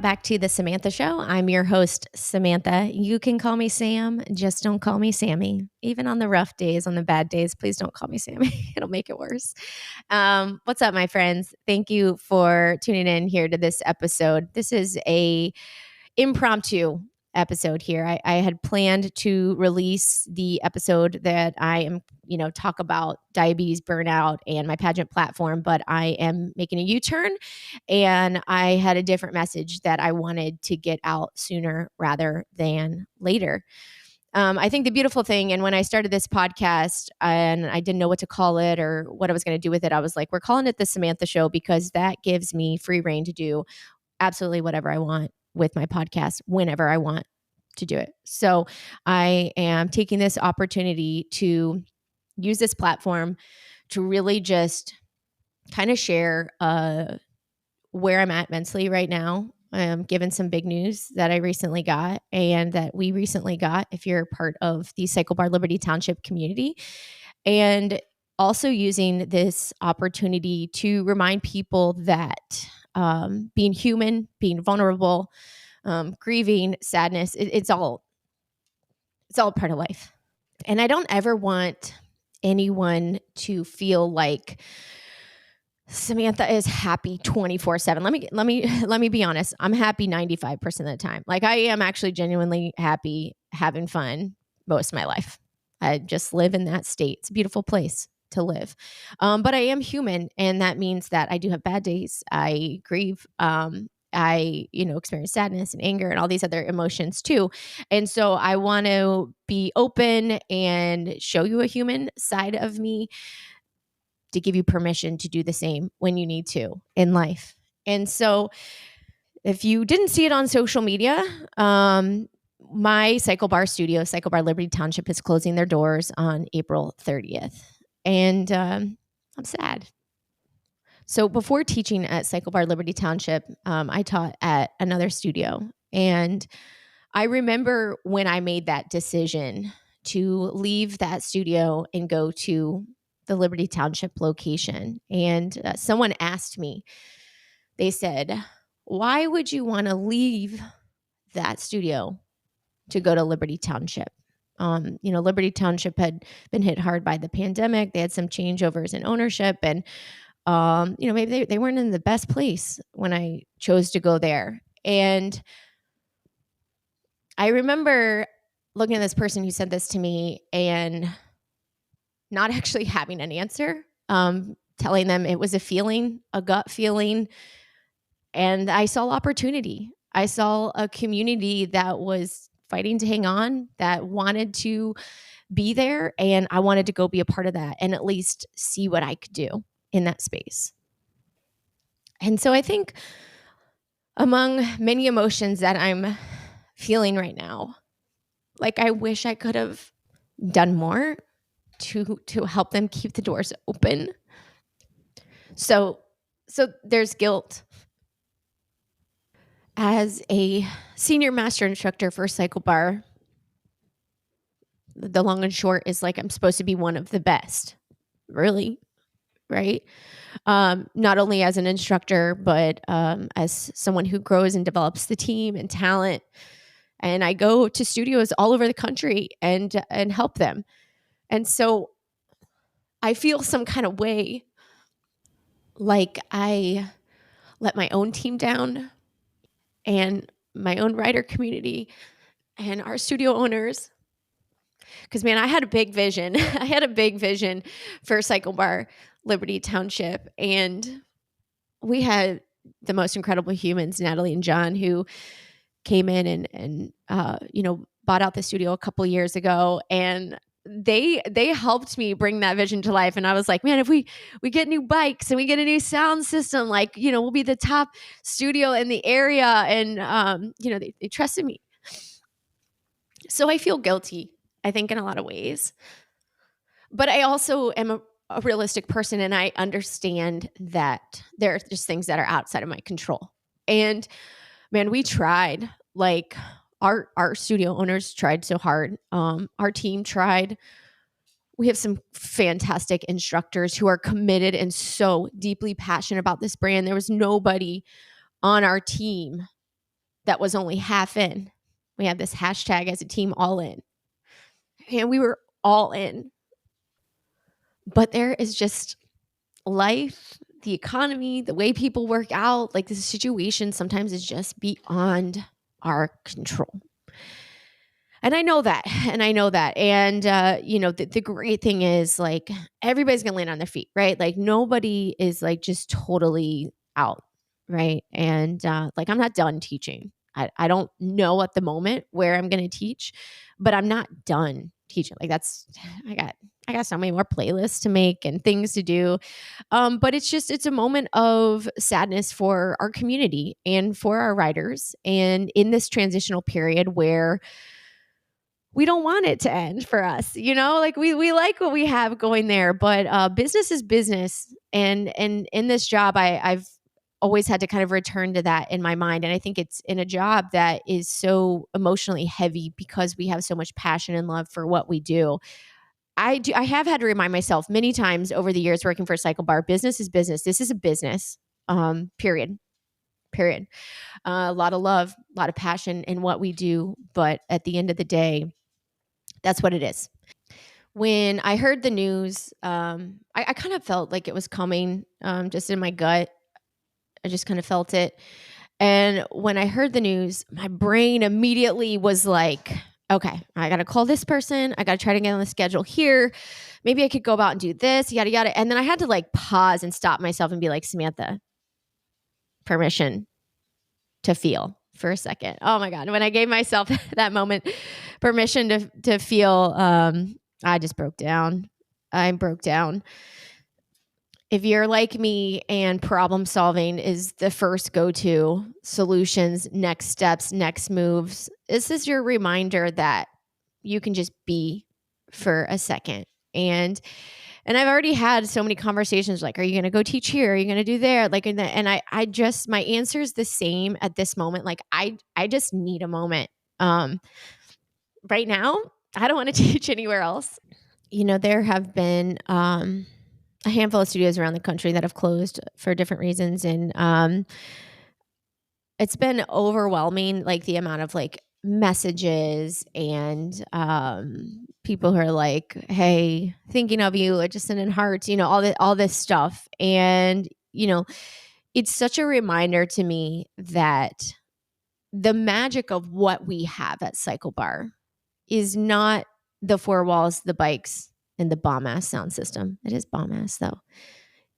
back to the Samantha Show. I'm your host, Samantha. You can call me Sam, just don't call me Sammy. Even on the rough days, on the bad days, please don't call me Sammy. It'll make it worse. What's up, my friends? Thank you for tuning in here to this episode. This is a impromptu episode here. I had planned to release the episode that I am, talk about diabetes, burnout, and my pageant platform, but I am making a U-turn, and I had a different message that I wanted to get out sooner rather than later. I think the beautiful thing, and when I started this podcast and I didn't know what to call it or what I was going to do with it, I was like, we're calling it the Samantha Show because that gives me free reign to do absolutely whatever I want with my podcast whenever I want to do it. So I am taking this opportunity to use this platform to really just kind of share where I'm at mentally right now. Given some big news that I recently got and that we recently got if you're part of the CycleBar Liberty Township community. And also using this opportunity to remind people that being human, being vulnerable, grieving, sadness, it's all part of life. And I don't ever want anyone to feel like Samantha is happy 24/7. Let me be honest. I'm happy 95% of the time. Like, I am actually genuinely happy, having fun most of my life. I just live in that state. It's a beautiful place to live. But I am human, and that means that I do have bad days. I grieve. I experience sadness and anger and all these other emotions too. And so I want to be open and show you a human side of me, to give you permission to do the same when you need to in life. And so if you didn't see it on social media, my CycleBar studio, CycleBar Liberty Township, is closing their doors on April 30th. And I'm sad. So before teaching at CycleBar Liberty Township, I taught at another studio. And I remember when I made that decision to leave that studio and go to the Liberty Township location. And someone asked me, they said, why would you want to leave that studio to go to Liberty Township? Liberty Township had been hit hard by the pandemic. They had some changeovers in ownership, and maybe they weren't in the best place when I chose to go there. And I remember looking at this person who said this to me and not actually having an answer, telling them it was a feeling, a gut feeling. And I saw opportunity. I saw a community that was fighting to hang on, that wanted to be there. And I wanted to go be a part of that and at least see what I could do in that space. And so I think among many emotions that I'm feeling right now, like, I wish I could have done more to help them keep the doors open. So there's guilt. As a senior master instructor for CycleBar, the long and short is, like, I'm supposed to be one of the best, really, right? Not only as an instructor, but as someone who grows and develops the team and talent. And I go to studios all over the country and help them. And so I feel some kind of way like I let my own team down, and my own writer community and our studio owners. Because, man, I had a big vision. I had a big vision for CycleBar Liberty Township. And we had the most incredible humans, Natalie and John, who came in and bought out the studio a couple years ago. And they helped me bring that vision to life. And I was like, man, if we get new bikes and we get a new sound system, we'll be the top studio in the area. And, they trusted me. So I feel guilty, I think, in a lot of ways. But I also am a realistic person, and I understand that there are just things that are outside of my control. And, man, we tried. Like, our studio owners tried so hard. Our team tried. We have some fantastic instructors who are committed and so deeply passionate about this brand. There was nobody on our team that was only half in. We had this hashtag as a team, all in. And we were all in. But there is just life, the economy, the way people work out, like the situation sometimes is just beyond our control. And I know that. And, the great thing is like everybody's going to land on their feet, right? Like nobody is like just totally out, right? And like I'm not done teaching. I don't know at the moment where I'm going to teach, but I'm not done teaching. Like I got so many more playlists to make and things to do. But it's a moment of sadness for our community and for our riders. And in this transitional period where we don't want it to end for us, like we like what we have going there, but business is business. And in this job, I've always had to kind of return to that in my mind. And I think it's in a job that is so emotionally heavy because we have so much passion and love for what we do. I have had to remind myself many times over the years working for CycleBar, business is business. This is a business, period. A lot of love, a lot of passion in what we do. But at the end of the day, that's what it is. When I heard the news, I kind of felt like it was coming, just in my gut. I just kind of felt it. And when I heard the news, my brain immediately was like, okay, I got to call this person. I got to try to get on the schedule here. Maybe I could go about and do this, yada, yada. And then I had to like pause and stop myself and be like, Samantha, permission to feel for a second. Oh my God. When I gave myself that moment, permission to feel, I just broke down. I broke down. If you're like me and problem solving is the first go-to, solutions, next steps, next moves, this is your reminder that you can just be for a second. And I've already had so many conversations like, are you going to go teach here? Are you going to do there? Like, and I just, my answer is the same at this moment. Like, I just need a moment. Right now, I don't want to teach anywhere else. There have been, a handful of studios around the country that have closed for different reasons. And it's been overwhelming, like the amount of like messages and people who are like, hey, thinking of you, or just sending hearts, all this stuff. And, it's such a reminder to me that the magic of what we have at CycleBar is not the four walls, the bikes, and the bomb-ass sound system. It is bomb-ass though.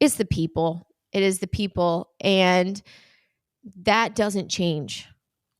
It's the people. It is the people. And that doesn't change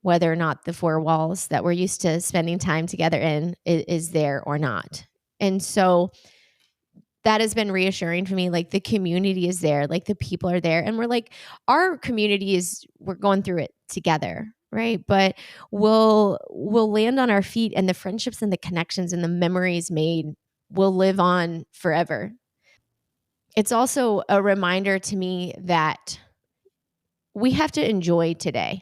whether or not the four walls that we're used to spending time together in is there or not. And so that has been reassuring for me. Like the community is there, like the people are there. And we're like, our community we're going through it together. Right. But we'll land on our feet, and the friendships and the connections and the memories made will live on forever. It's also a reminder to me that we have to enjoy today.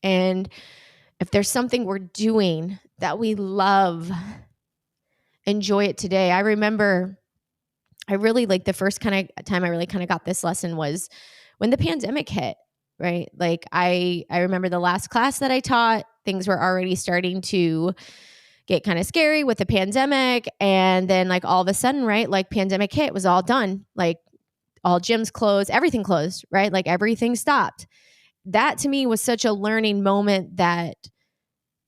And if there's something we're doing that we love, enjoy it today. I remember I really like the first kind of time I really kind of got this lesson was when the pandemic hit, right? Like I remember the last class that I taught, things were already starting to get kind of scary with the pandemic. And then like all of a sudden, right, like pandemic hit, it was all done. Like all gyms closed, everything closed, right? Like everything stopped. That to me was such a learning moment that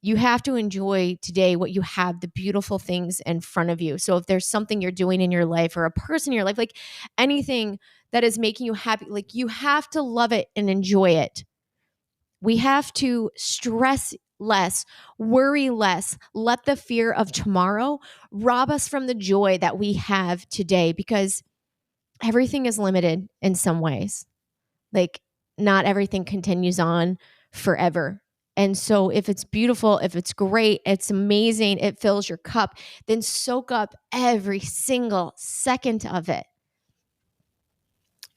you have to enjoy today what you have, the beautiful things in front of you. So if there's something you're doing in your life or a person in your life, like anything that is making you happy, like you have to love it and enjoy it. We have to stress less, worry less, let the fear of tomorrow rob us from the joy that we have today, because everything is limited in some ways. Like not everything continues on forever. And so if it's beautiful, if it's great, it's amazing, it fills your cup, then soak up every single second of it.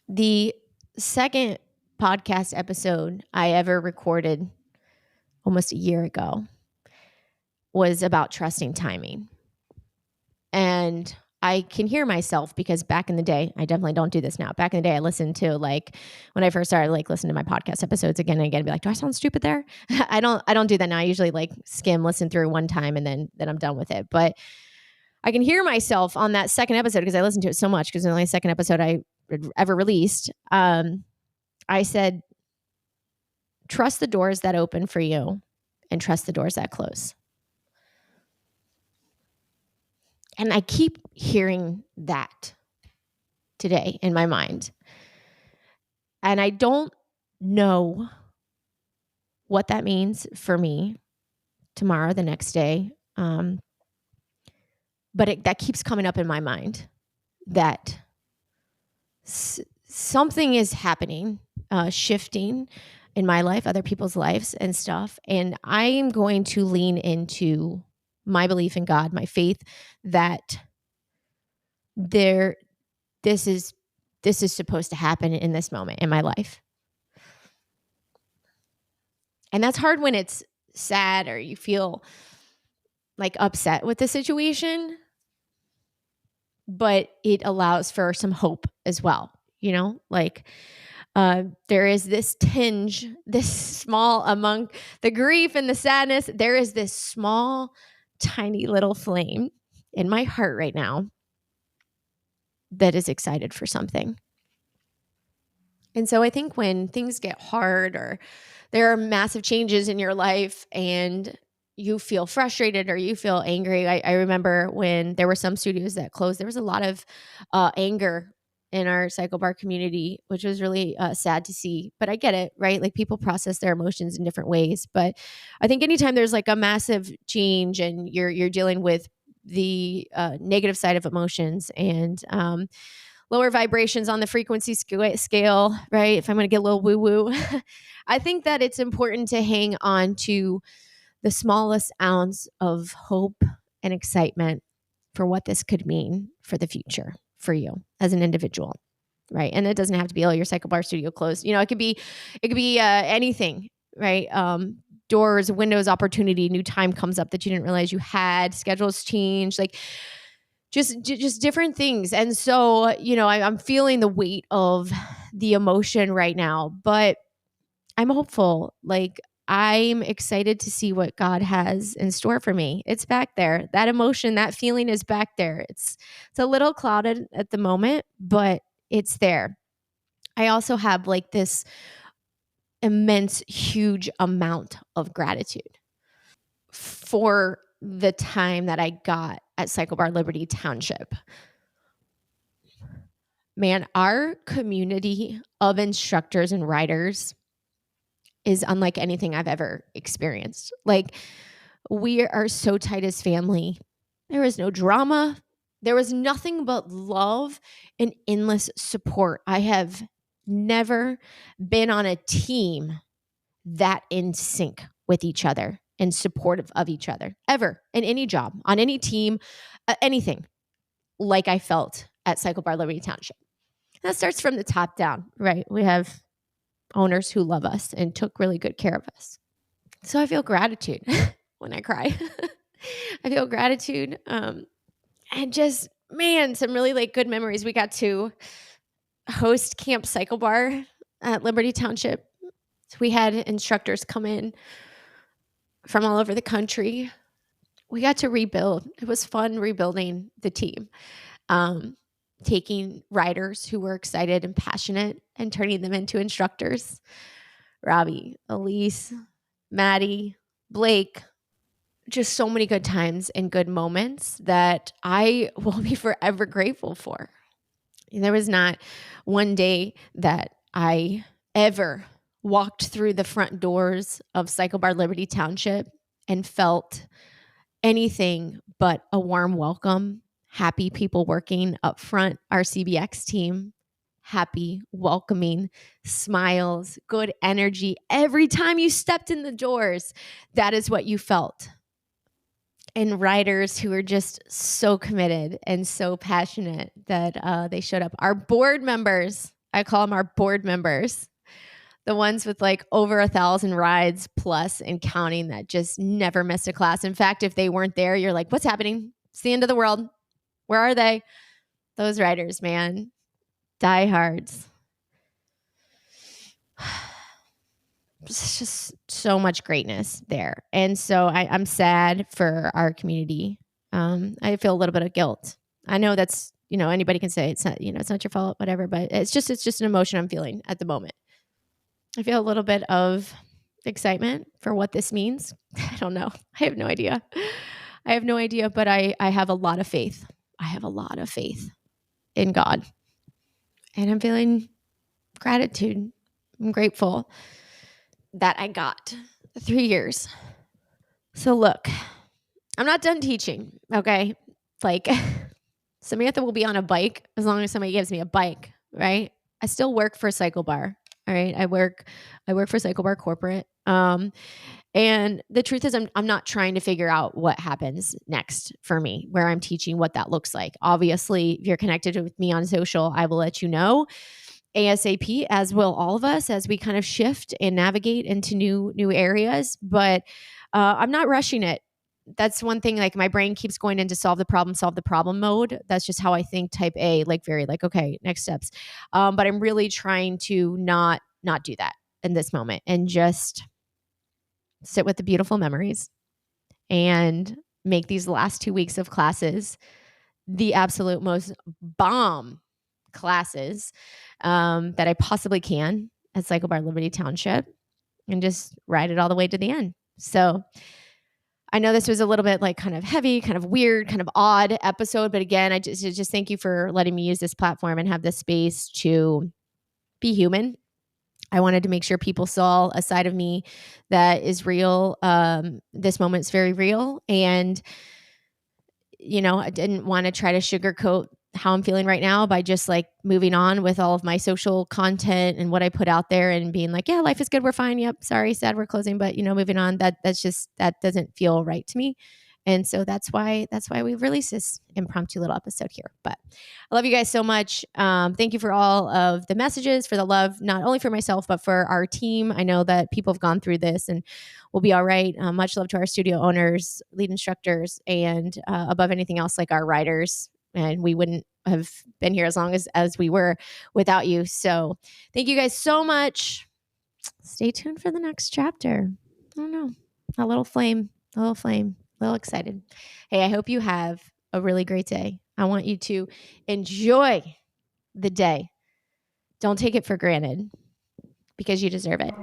The second podcast episode I ever recorded almost a year ago was about trusting timing. And I can hear myself, because back in the day, I definitely don't do this now. Back in the day, I listened to, like, when I first started, like, listening to my podcast episodes again and again, be like, do I sound stupid there? I don't do that now. I usually like listen through one time and then I'm done with it. But I can hear myself on that second episode, because I listened to it so much, because the only second episode I ever released. I said, trust the doors that open for you and trust the doors that close. And I keep hearing that today in my mind. And I don't know what that means for me tomorrow, the next day. But that keeps coming up in my mind, that something is happening, shifting in my life, other people's lives and stuff. And I'm going to lean into my belief in God, my faith, that this is supposed to happen in this moment in my life. And that's hard when it's sad or you feel like upset with the situation, but it allows for some hope as well. Like, there is this tinge, this small, among the grief and the sadness, there is this small, tiny little flame in my heart right now that is excited for something. And so I think when things get hard, or there are massive changes in your life and you feel frustrated or you feel angry. I remember when there were some studios that closed, there was a lot of anger in our CycleBar community, which was really sad to see. But I get it, right? Like, people process their emotions in different ways. But I think anytime there's like a massive change and you're dealing with the negative side of emotions and lower vibrations on the frequency scale, right? If I'm going to get a little woo-woo, I think that it's important to hang on to the smallest ounce of hope and excitement for what this could mean for the future for you as an individual, right? And it doesn't have to be, your CycleBar studio closed. It could be anything, right? Doors, windows, opportunity, new time comes up that you didn't realize you had, schedules change, like just different things. And so, I'm feeling the weight of the emotion right now, but I'm hopeful. Like, I'm excited to see what God has in store for me. It's back there. That emotion, that feeling is back there. It's a little clouded at the moment, but it's there. I also have like this immense, huge amount of gratitude for the time that I got at CycleBar Liberty Township. Man, our community of instructors and riders is unlike anything I've ever experienced. Like, we are so tight as family. There is no drama. There was nothing but love and endless support. I have never been on a team that in sync with each other and supportive of each other, ever, in any job, on any team, anything like I felt at CycleBar Liberty Township. That starts from the top down, right? We have owners who love us and took really good care of us. So I feel gratitude when I cry. I feel gratitude. And just, man, some really like good memories. We got to host Camp CycleBar at Liberty Township. So we had instructors come in from all over the country. We got to rebuild. It was fun rebuilding the team. Taking riders who were excited and passionate and turning them into instructors. Robbie, Elise, Maddie, Blake, just so many good times and good moments that I will be forever grateful for. And there was not one day that I ever walked through the front doors of CycleBar Liberty Township and felt anything but a warm welcome. Happy people working up front, our CBX team, happy, welcoming, smiles, good energy. Every time you stepped in the doors, that is what you felt. And riders who are just so committed and so passionate that they showed up. Our board members, I call them our board members, the ones with like over 1,000 rides plus and counting, that just never missed a class. In fact, if they weren't there, you're like, what's happening? It's the end of the world. Where are they? Those riders, man. Diehards. It's just so much greatness there. And so I'm sad for our community. I feel a little bit of guilt. I know that's, anybody can say it's not, it's not your fault, whatever, but it's just an emotion I'm feeling at the moment. I feel a little bit of excitement for what this means. I don't know. I have no idea. But I have a lot of faith. I have a lot of faith in God. And I'm feeling gratitude. I'm grateful that I got 3 years. So look, I'm not done teaching, okay? Like Samantha will be on a bike as long as somebody gives me a bike, right? I still work for CycleBar, all right? I work for CycleBar corporate. And the truth is I'm not trying to figure out what happens next for me, where I'm teaching, what that looks like. Obviously, if you're connected with me on social, I will let you know ASAP, as will all of us, as we kind of shift and navigate into new areas. But I'm not rushing it. That's one thing, like my brain keeps going into solve the problem mode. That's just how I think, type A, like very like, okay, next steps. But I'm really trying to not do that in this moment and just sit with the beautiful memories and make these last 2 weeks of classes the absolute most bomb classes that I possibly can at CycleBar Liberty Township and just ride it all the way to the end. So I know this was a little bit like kind of heavy, kind of weird, kind of odd episode. But again, I just thank you for letting me use this platform and have this space to be human. I wanted to make sure people saw a side of me that is real. This moment's very real. And, I didn't want to try to sugarcoat how I'm feeling right now by just like moving on with all of my social content and what I put out there and being like, yeah, life is good. We're fine. Yep. Sorry, sad we're closing, but moving on. That doesn't feel right to me. And so that's why we've released this impromptu little episode here. But I love you guys so much. Thank you for all of the messages, for the love, not only for myself, but for our team. I know that people have gone through this and we'll be all right. Much love to our studio owners, lead instructors, and above anything else, like our riders. And we wouldn't have been here as long as we were without you. So thank you guys so much. Stay tuned for the next chapter. I don't know. A little flame, a little excited. Hey, I hope you have a really great day. I want you to enjoy the day. Don't take it for granted because you deserve it.